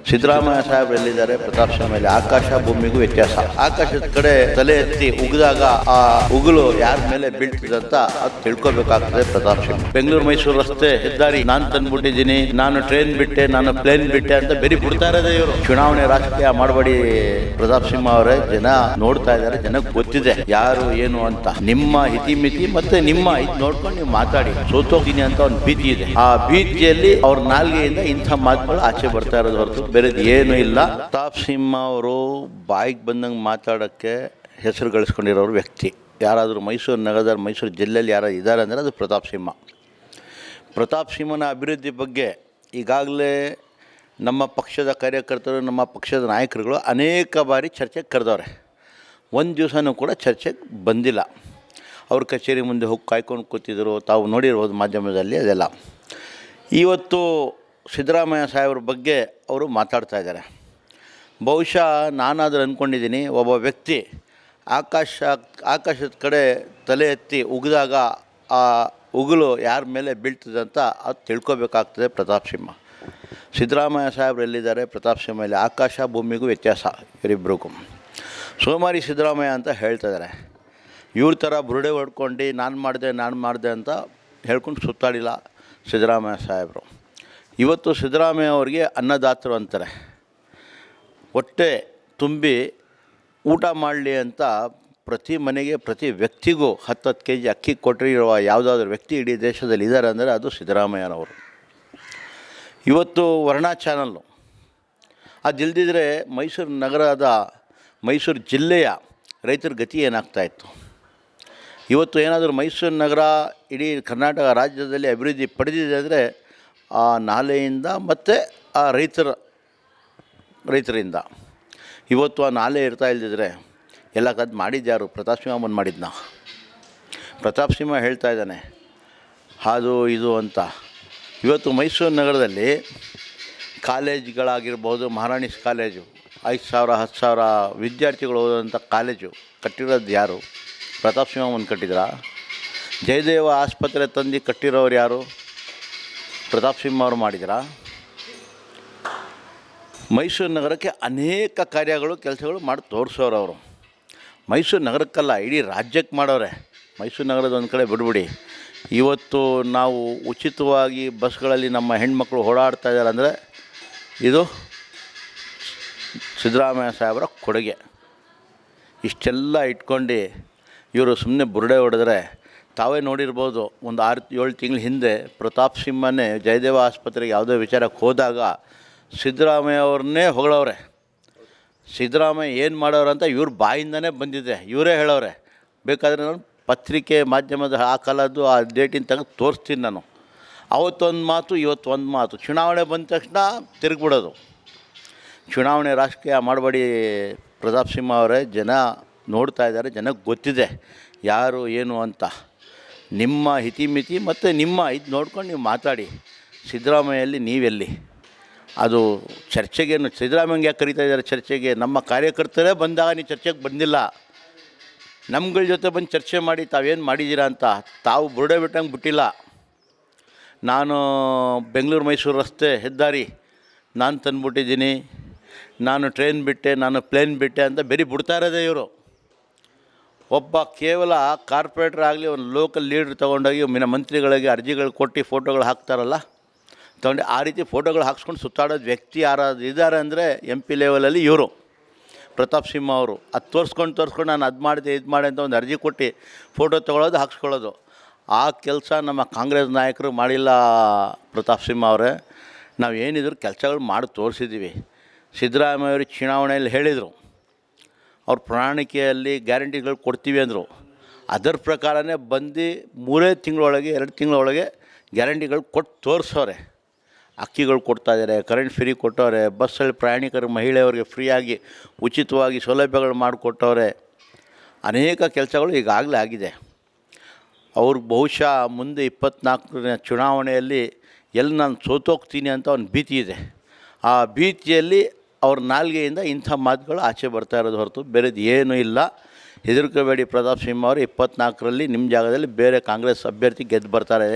ಸಿದ್ದರಾಮಯ್ಯ ಸಾಹೇಬ್ರು ಎಲ್ಲಿದ್ದಾರೆ? ಪ್ರತಾಪ್ ಸಿಂಹ ಮೇಲೆ ಆಕಾಶ ಭೂಮಿಗೂ ವ್ಯತ್ಯಾಸ. ಆಕಾಶದ ಕಡೆ ತಲೆ ಎತ್ತಿ ಉಗಿದಾಗ ಆ ಉಗುಲು ಯಾರ ಮೇಲೆ ಬೀಳ್ತಿದಂತ ಅದು ತಿಳ್ಕೊಬೇಕಾಗ್ತದೆ ಪ್ರತಾಪ್ ಸಿಂಹ. ಬೆಂಗಳೂರು ಮೈಸೂರು ರಸ್ತೆ ಹೆದ್ದಾರಿ ನಾನು ತಂದ್ಬಿಟ್ಟಿದ್ದೀನಿ, ನಾನು ಟ್ರೈನ್ ಬಿಟ್ಟೆ, ನಾನು ಪ್ಲೇನ್ ಬಿಟ್ಟೆ ಅಂತ ಬೇರೆ ಬಿಡ್ತಾ ಇರೋದೇ ಇವರು. ಚುನಾವಣೆ ರಾಜಕೀಯ ಮಾಡಬೇಡಿ ಪ್ರತಾಪ್ ಸಿಂಹ ಅವರೇ, ಜನ ನೋಡ್ತಾ ಇದ್ದಾರೆ, ಜನಕ್ಕೆ ಗೊತ್ತಿದೆ ಯಾರು ಏನು ಅಂತ. ನಿಮ್ಮ ಹಿತಿಮಿತಿ ಮತ್ತೆ ನಿಮ್ಮ ಇದು ನೋಡ್ಕೊಂಡು ನೀವು ಮಾತಾಡಿ. ಸೋತೋಗ್ತೀನಿ ಅಂತ ಒಂದು ಭೀತಿ ಇದೆ, ಆ ಭೀತಿಯಲ್ಲಿ ಅವ್ರ ನಾಲ್ಗೆಯಿಂದ ಇಂಥ ಮಾತುಗಳು ಆಚೆ ಬರ್ತಾ ಇರೋದು ಹೊರತು ಬೇರೆದು ಏನೂ ಇಲ್ಲ. ಪ್ರತಾಪ್ ಸಿಂಹ ಅವರು ಬಾಯಿಗೆ ಬಂದಂಗೆ ಮಾತಾಡೋಕ್ಕೆ ಹೆಸರು ಗಳಿಸ್ಕೊಂಡಿರೋರು ವ್ಯಕ್ತಿ. ಯಾರಾದರೂ ಮೈಸೂರು ನಗರದ ಮೈಸೂರು ಜಿಲ್ಲೆಯಲ್ಲಿ ಯಾರು ಇದ್ದಾರೆ ಅಂದರೆ ಅದು ಪ್ರತಾಪ್ ಸಿಂಹ. ಪ್ರತಾಪ್ ಸಿಂಹನ ಅಭಿವೃದ್ಧಿ ಬಗ್ಗೆ ಈಗಾಗಲೇ ನಮ್ಮ ಪಕ್ಷದ ಕಾರ್ಯಕರ್ತರು, ನಮ್ಮ ಪಕ್ಷದ ನಾಯಕರುಗಳು ಅನೇಕ ಬಾರಿ ಚರ್ಚೆಗೆ ಕರೆದವ್ರೆ. ಒಂದು ದಿವಸನೂ ಕೂಡ ಚರ್ಚೆಗೆ ಬಂದಿಲ್ಲ. ಅವ್ರ ಕಚೇರಿ ಮುಂದೆ ಹೋಗಿ ಕಾಯ್ಕೊಂಡು ಕೂತಿದ್ರು, ತಾವು ನೋಡಿರ್ಬೋದು ಮಾಧ್ಯಮದಲ್ಲಿ ಅದೆಲ್ಲ. ಇವತ್ತು ಸಿದ್ದರಾಮಯ್ಯ ಸಾಹೇಬ್ರ ಬಗ್ಗೆ ಅವರು ಮಾತಾಡ್ತಾ ಇದ್ದಾರೆ. ಬಹುಶಃ ನಾನಾದರೂ ಅಂದ್ಕೊಂಡಿದ್ದೀನಿ, ಒಬ್ಬ ವ್ಯಕ್ತಿ ಆಕಾಶದ ಕಡೆ ತಲೆ ಎತ್ತಿ ಉಗಿದಾಗ ಆ ಉಗುಲು ಯಾರ ಮೇಲೆ ಬೀಳ್ತದೆ ಅಂತ ಅದು ತಿಳ್ಕೊಬೇಕಾಗ್ತದೆ ಪ್ರತಾಪ್ ಸಿಂಹ. ಸಿದ್ದರಾಮಯ್ಯ ಸಾಹೇಬ್ರು ಎಲ್ಲಿದ್ದಾರೆ? ಪ್ರತಾಪ್ ಸಿಂಹ ಮೇಲೆ ಆಕಾಶ ಭೂಮಿಗೂ ವ್ಯತ್ಯಾಸ ಇವರಿಬ್ಬರಿಗೂ. ಸೋಮಾರಿ ಸಿದ್ದರಾಮಯ್ಯ ಅಂತ ಹೇಳ್ತಿದ್ದಾರೆ. ಇವ್ರ ಥರ ಬುರುಡೆ ಹೊಡ್ಕೊಂಡು ನಾನು ಮಾಡಿದೆ ಅಂತ ಹೇಳ್ಕೊಂಡು ಸುತ್ತಾಡಿಲ್ಲ ಸಿದ್ದರಾಮಯ್ಯ ಸಾಹೇಬರು. ಇವತ್ತು ಸಿದ್ದರಾಮಯ್ಯ ಅವರಿಗೆ ಅನ್ನದಾತರು ಅಂತಾರೆ. ಹೊಟ್ಟೆ ತುಂಬಿ ಊಟ ಮಾಡಲಿ ಅಂತ ಪ್ರತಿ ಮನೆಗೆ, ಪ್ರತಿ ವ್ಯಕ್ತಿಗೂ 10 kg ಅಕ್ಕಿ ಕೊಟ್ಟಿರುವ ಯಾವುದಾದ್ರೂ ವ್ಯಕ್ತಿ ಇಡೀ ದೇಶದಲ್ಲಿ ಇದ್ದಾರೆ ಅಂದರೆ ಅದು ಸಿದ್ದರಾಮಯ್ಯನವರು. ಇವತ್ತು ವರ್ಣಾ ಚಾನಲ್ಲು ಅದಿಲ್ಲದಿದ್ದರೆ ಮೈಸೂರು ನಗರದ, ಮೈಸೂರು ಜಿಲ್ಲೆಯ ರೈತರ ಗತಿ ಏನಾಗ್ತಾಯಿತ್ತು? ಇವತ್ತು ಏನಾದರೂ ಮೈಸೂರು ನಗರ ಇಡೀ ಕರ್ನಾಟಕ ರಾಜ್ಯದಲ್ಲಿ ಅಭಿವೃದ್ಧಿ ಪಡೆದಿದೆ ಅಂದರೆ ಆ ನಾಲೆಯಿಂದ ಮತ್ತು ಆ ರೈತರಿಂದ. ಇವತ್ತು ಆ ನಾಲೆ ಇರ್ತಾ ಇಲ್ದಿದ್ರೆ ಎಲ್ಲ ಕದ್ದು ಮಾಡಿದ್ಯಾರು? ಪ್ರತಾಪ್ ಸಿಂಹ ಬಂದು ಮಾಡಿದ್ನ? ಪ್ರತಾಪ್ ಸಿಂಹ ಹೇಳ್ತಾ ಇದ್ದಾನೆ ಅದು ಇದು ಅಂತ. ಇವತ್ತು ಮೈಸೂರು ನಗರದಲ್ಲಿ ಕಾಲೇಜ್ಗಳಾಗಿರ್ಬೋದು, ಮಹಾರಾಣೀಸ್ ಕಾಲೇಜು 5,000 10,000 ವಿದ್ಯಾರ್ಥಿಗಳು ಓದೋಂಥ ಕಾಲೇಜು ಕಟ್ಟಿರೋದು ಯಾರು? ಪ್ರತಾಪ್ ಸಿಂಹ ಒಂದು ಕಟ್ಟಿದ್ರಾ? ಜಯದೇವ ಆಸ್ಪತ್ರೆ ತಂದು ಕಟ್ಟಿರೋರು ಯಾರು? ಪ್ರತಾಪ್ ಸಿಂಹ ಅವರು ಮಾಡಿದ್ರಾ? ಮೈಸೂರು ನಗರಕ್ಕೆ ಅನೇಕ ಕೆಲಸಗಳು ಮಾಡಿ ತೋರಿಸೋರು ಅವರು. ಮೈಸೂರು ನಗರಕ್ಕಲ್ಲ, ಇಡೀ ರಾಜ್ಯಕ್ಕೆ ಮಾಡೋರೆ. ಮೈಸೂರು ನಗರದ ಒಂದು ಕಡೆ ಬಿಡ್ಬಿಡಿ. ಇವತ್ತು ನಾವು ಉಚಿತವಾಗಿ ಬಸ್ಗಳಲ್ಲಿ ನಮ್ಮ ಹೆಣ್ಮಕ್ಳು ಓಡಾಡ್ತಾ ಇದ್ದಾರೆ ಅಂದರೆ ಇದು ಸಿದ್ದರಾಮಯ್ಯ ಸಾಹೇಬರ ಕೊಡುಗೆ. ಇಷ್ಟೆಲ್ಲ ಇಟ್ಕೊಂಡು ಇವರು ಸುಮ್ಮನೆ ಬುರುಡೆ ಹೊಡೆದ್ರೆ ತಾವೇ ನೋಡಿರ್ಬೋದು. ಒಂದು 6-7 ತಿಂಗಳ ಹಿಂದೆ ಪ್ರತಾಪ್ ಸಿಂಹನೇ ಜಯದೇವ ಆಸ್ಪತ್ರೆಗೆ ಯಾವುದೋ ವಿಚಾರಕ್ಕೆ ಹೋದಾಗ ಸಿದ್ದರಾಮಯ್ಯ ಅವ್ರನ್ನೇ ಹೊಗಳವ್ರೆ. ಸಿದ್ದರಾಮಯ್ಯ ಏನು ಮಾಡೋರು ಅಂತ ಇವ್ರ ಬಾಯಿಂದನೇ ಬಂದಿದೆ, ಇವರೇ ಹೇಳೋರೆ. ಬೇಕಾದರೆ ನಾನು ಪತ್ರಿಕೆ ಮಾಧ್ಯಮದ ಆ ಕಾಲದ್ದು ಆ ಡೇಟಿನ ತೆಗೆದು ತೋರಿಸ್ತೀನಿ ನಾನು. ಅವತ್ತೊಂದು ಮಾತು, ಇವತ್ತೊಂದು ಮಾತು. ಚುನಾವಣೆ ಬಂದ ತಕ್ಷಣ ತಿರುಗಿಬಿಡೋದು. ಚುನಾವಣೆ ರಾಜಕೀಯ ಮಾಡಬೇಡಿ ಪ್ರತಾಪ್ ಸಿಂಹ ಅವರೇ, ಜನ ನೋಡ್ತಾ ಇದ್ದಾರೆ, ಜನಕ್ಕೆ ಗೊತ್ತಿದೆ ಯಾರು ಏನು ಅಂತ. ನಿಮ್ಮ ಹಿತಿಮಿತಿ ಮತ್ತು ನಿಮ್ಮ ಇದು ನೋಡ್ಕೊಂಡು ನೀವು ಮಾತಾಡಿ. ಸಿದ್ದರಾಮಯ್ಯಲ್ಲಿ ನೀವೆಲ್ಲಿ? ಅದು ಚರ್ಚೆಗೇನು ಸಿದ್ದರಾಮಯ್ಯಂಗೆ ಯಾಕೆ ಕರೀತಾ ಇದ್ದಾರೆ ಚರ್ಚೆಗೆ? ನಮ್ಮ ಕಾರ್ಯಕರ್ತರೇ ಬಂದಾಗ ನೀವು ಚರ್ಚೆಗೆ ಬಂದಿಲ್ಲ. ನಮ್ಗಳ ಜೊತೆ ಬಂದು ಚರ್ಚೆ ಮಾಡಿ ತಾವೇನು ಮಾಡಿದ್ದೀರಾ ಅಂತ. ತಾವು ಬುರುಡೆ ಬಿಟ್ಟಂಗೆ ಬಿಟ್ಟಿಲ್ಲ. ನಾನು ಬೆಂಗಳೂರು ಮೈಸೂರು ರಸ್ತೆ ಹೆದ್ದಾರಿ ನಾನು ತಂದ್ಬಿಟ್ಟಿದ್ದೀನಿ, ನಾನು ಟ್ರೈನ್ ಬಿಟ್ಟೆ, ನಾನು ಪ್ಲೇನ್ ಬಿಟ್ಟೆ ಅಂತ ಬೇರೆ ಬಿಡ್ತಾ ಇರೋದೇ ಇವರು. ಒಬ್ಬ ಕೇವಲ ಕಾರ್ಪೊರೇಟರ್ ಆಗಲಿ, ಒಂದು ಲೋಕಲ್ ಲೀಡ್ರ್ ತೊಗೊಂಡೋಗಿ ಮಂತ್ರಿಗಳಿಗೆ ಅರ್ಜಿಗಳು ಕೊಟ್ಟು ಫೋಟೋಗಳು ಹಾಕ್ತಾರಲ್ಲ, ತೊಗೊಂಡು ಆ ರೀತಿ ಫೋಟೋಗಳು ಹಾಕ್ಸ್ಕೊಂಡು ಸುತ್ತಾಡೋದು ವ್ಯಕ್ತಿ ಯಾರಾದ್ರು ಇದ್ದಾರೆ ಅಂದರೆ MP ಲೆವೆಲಲ್ಲಿ ಇವರು ಪ್ರತಾಪ್ ಸಿಂಹ ಅವರು. ಅದು ತೋರಿಸ್ಕೊಂಡು ನಾನು ಅದು ಮಾಡಿದೆ ಇದು ಮಾಡಿ ಅಂತ ಒಂದು ಅರ್ಜಿ ಕೊಟ್ಟು ಫೋಟೋ ತೊಗೊಳ್ಳೋದು, ಹಾಕ್ಸ್ಕೊಳ್ಳೋದು. ಆ ಕೆಲಸ ನಮ್ಮ ಕಾಂಗ್ರೆಸ್ ನಾಯಕರು ಮಾಡಿಲ್ಲ ಪ್ರತಾಪ್ ಸಿಂಹ ಅವರೇ. ನಾವು ಏನಿದ್ರು ಕೆಲಸಗಳು ಮಾಡಿ ತೋರಿಸಿದ್ದೀವಿ. ಸಿದ್ದರಾಮಯ್ಯ ಅವರು ಚುನಾವಣೆಯಲ್ಲಿ ಹೇಳಿದರು, ಅವ್ರ ಪ್ರಣಾಳಿಕೆಯಲ್ಲಿ ಗ್ಯಾರಂಟಿಗಳು ಕೊಡ್ತೀವಿ ಅಂದರು. ಅದರ ಪ್ರಕಾರನೇ ಬಂದು 3 ತಿಂಗಳೊಳಗೆ 2 ತಿಂಗಳೊಳಗೆ ಗ್ಯಾರಂಟಿಗಳು ಕೊಟ್ಟು ತೋರಿಸೋರೆ. ಅಕ್ಕಿಗಳು ಕೊಡ್ತಾಯಿದ್ದಾರೆ, ಕರೆಂಟ್ ಫ್ರೀ ಕೊಟ್ಟವ್ರೆ, ಬಸ್ಸಲ್ಲಿ ಪ್ರಯಾಣಿಕರು ಮಹಿಳೆಯರಿಗೆ ಫ್ರೀಯಾಗಿ ಉಚಿತವಾಗಿ ಸೌಲಭ್ಯಗಳು ಮಾಡಿಕೊಟ್ಟವ್ರೆ. ಅನೇಕ ಕೆಲಸಗಳು ಈಗಾಗಲೇ ಆಗಿದೆ. ಅವರು ಬಹುಶಃ ಮುಂದೆ 24ನೇ ಚುನಾವಣೆಯಲ್ಲಿ ಎಲ್ಲಿ ನಾನು ಸೋತೋಗ್ತೀನಿ ಅಂತ ಒಂದು ಭೀತಿ ಇದೆ. ಆ ಭೀತಿಯಲ್ಲಿ ಅವ್ರ ನಾಲ್ಗೆಯಿಂದ ಇಂಥ ಮಾತುಗಳು ಆಚೆ ಬರ್ತಾ ಇರೋದು ಹೊರತು ಬೇರೆದು ಏನೂ ಇಲ್ಲ. ಹೆದರ್ಕೋಬೇಡಿ ಪ್ರತಾಪ್ ಸಿಂಹ ಅವರು. 24ರಲ್ಲಿ ನಿಮ್ಮ ಜಾಗದಲ್ಲಿ ಬೇರೆ ಕಾಂಗ್ರೆಸ್ ಅಭ್ಯರ್ಥಿ ಗೆದ್ದು ಬರ್ತಾರೆ.